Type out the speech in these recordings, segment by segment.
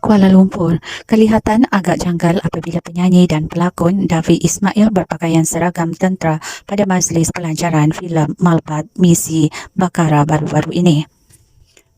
Kuala Lumpur, kelihatan agak janggal apabila penyanyi dan pelakon Davi Ismail berpakaian seragam tentera pada majlis pelancaran filem Malbat Misi Bakara baru-baru ini.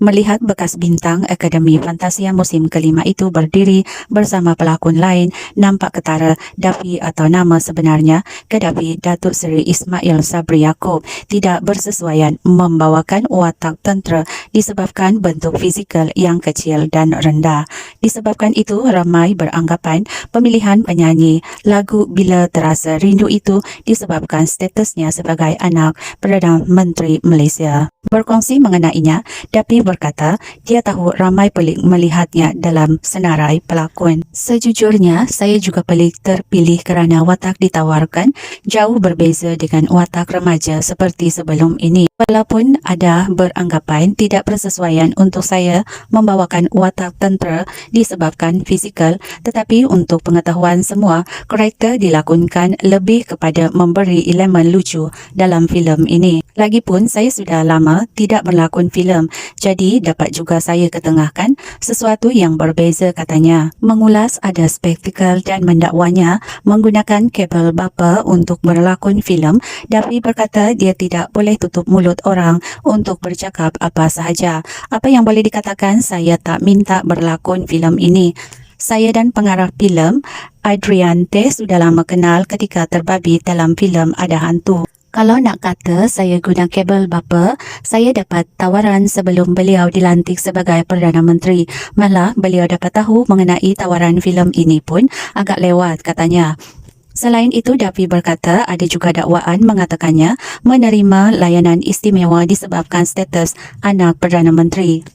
Melihat bekas bintang Akademi Fantasia musim kelima itu berdiri bersama pelakon lain, nampak ketara Davi atau nama sebenarnya Kedavi Datuk Seri Ismail Sabri Yaakob tidak bersesuaian membawakan watak tentera disebabkan bentuk fizikal yang kecil dan rendah. Disebabkan itu, ramai beranggapan pemilihan penyanyi lagu Bila Terasa Rindu itu disebabkan statusnya sebagai anak Perdana Menteri Malaysia. Berkongsi mengenainya, Davi berkata dia tahu ramai pelik melihatnya dalam senarai pelakon. Sejujurnya, saya juga pelik terpilih kerana watak ditawarkan jauh berbeza dengan watak remaja seperti sebelum ini. Walaupun ada beranggapan tidak bersesuaian untuk saya membawakan watak tentera disebabkan fizikal, tetapi untuk pengetahuan semua, karakter dilakonkan lebih kepada memberi elemen lucu dalam filem ini. Lagipun saya sudah lama tidak berlakon filem, jadi dapat juga saya ketengahkan sesuatu yang berbeza, katanya. Mengulas ada spektakel dan mendakwanya menggunakan kabel bapa untuk berlakon filem, Davi berkata dia tidak boleh tutup mulut orang untuk bercakap apa sahaja. Apa yang boleh dikatakan, saya tak minta berlakon filem ini. Saya dan pengarah filem Adrian Teh sudah lama kenal ketika terbabit dalam filem Ada Hantu. Kalau nak kata saya guna kabel bapa, saya dapat tawaran sebelum beliau dilantik sebagai Perdana Menteri. Malah beliau dapat tahu mengenai tawaran filem ini pun agak lewat, katanya. Selain itu, Davi berkata ada juga dakwaan mengatakannya menerima layanan istimewa disebabkan status anak Perdana Menteri.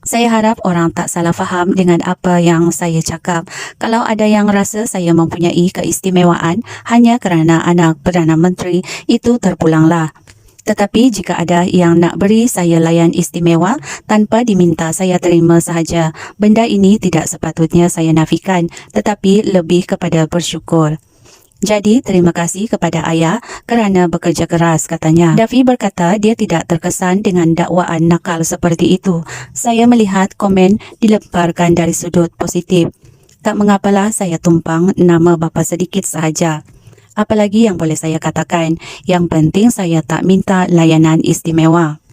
Saya harap orang tak salah faham dengan apa yang saya cakap. Kalau ada yang rasa saya mempunyai keistimewaan hanya kerana anak Perdana Menteri, itu terpulanglah. Tetapi jika ada yang nak beri saya layan istimewa tanpa diminta, saya terima sahaja. Benda ini tidak sepatutnya saya nafikan, tetapi lebih kepada bersyukur. Jadi, terima kasih kepada ayah kerana bekerja keras, katanya. Davi berkata dia tidak terkesan dengan dakwaan nakal seperti itu. Saya melihat komen dilemparkan dari sudut positif. Tak mengapalah saya tumpang nama bapa sedikit sahaja. Apalagi yang boleh saya katakan, yang penting saya tak minta layanan istimewa.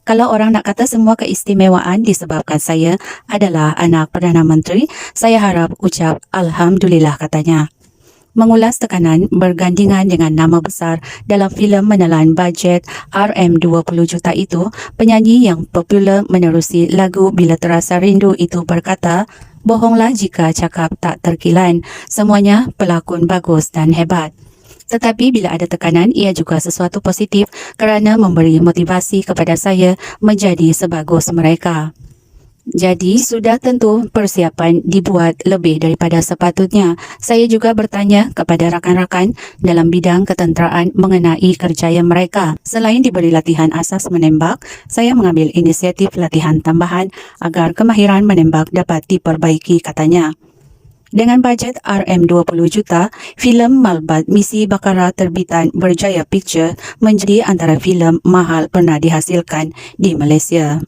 Kalau orang nak kata semua keistimewaan disebabkan saya adalah anak Perdana Menteri, saya harap ucap Alhamdulillah, katanya. Mengulas tekanan bergandingan dengan nama besar dalam filem menelan bajet RM20 juta itu, penyanyi yang popular menerusi lagu Bila Terasa Rindu itu berkata, bohonglah jika cakap tak terkilan, semuanya pelakon bagus dan hebat. Tetapi bila ada tekanan, ia juga sesuatu positif kerana memberi motivasi kepada saya menjadi sebagus mereka. Jadi, sudah tentu persiapan dibuat lebih daripada sepatutnya. Saya juga bertanya kepada rakan-rakan dalam bidang ketenteraan mengenai kerjaya mereka. Selain diberi latihan asas menembak, saya mengambil inisiatif latihan tambahan agar kemahiran menembak dapat diperbaiki, katanya. Dengan bajet RM20 juta, filem Malbat Misi Bakara terbitan Berjaya Picture menjadi antara filem mahal pernah dihasilkan di Malaysia.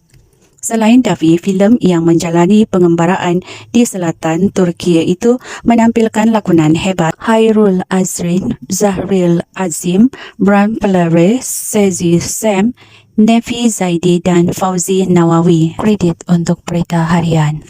Selain Davi, filem yang menjalani pengembaraan di selatan Turki itu menampilkan lakonan hebat Hairul Azrin, Zahril Azim, Bram Pelare, Sezi Sam, Nefi Zaidi dan Fauzi Nawawi. Kredit untuk berita harian.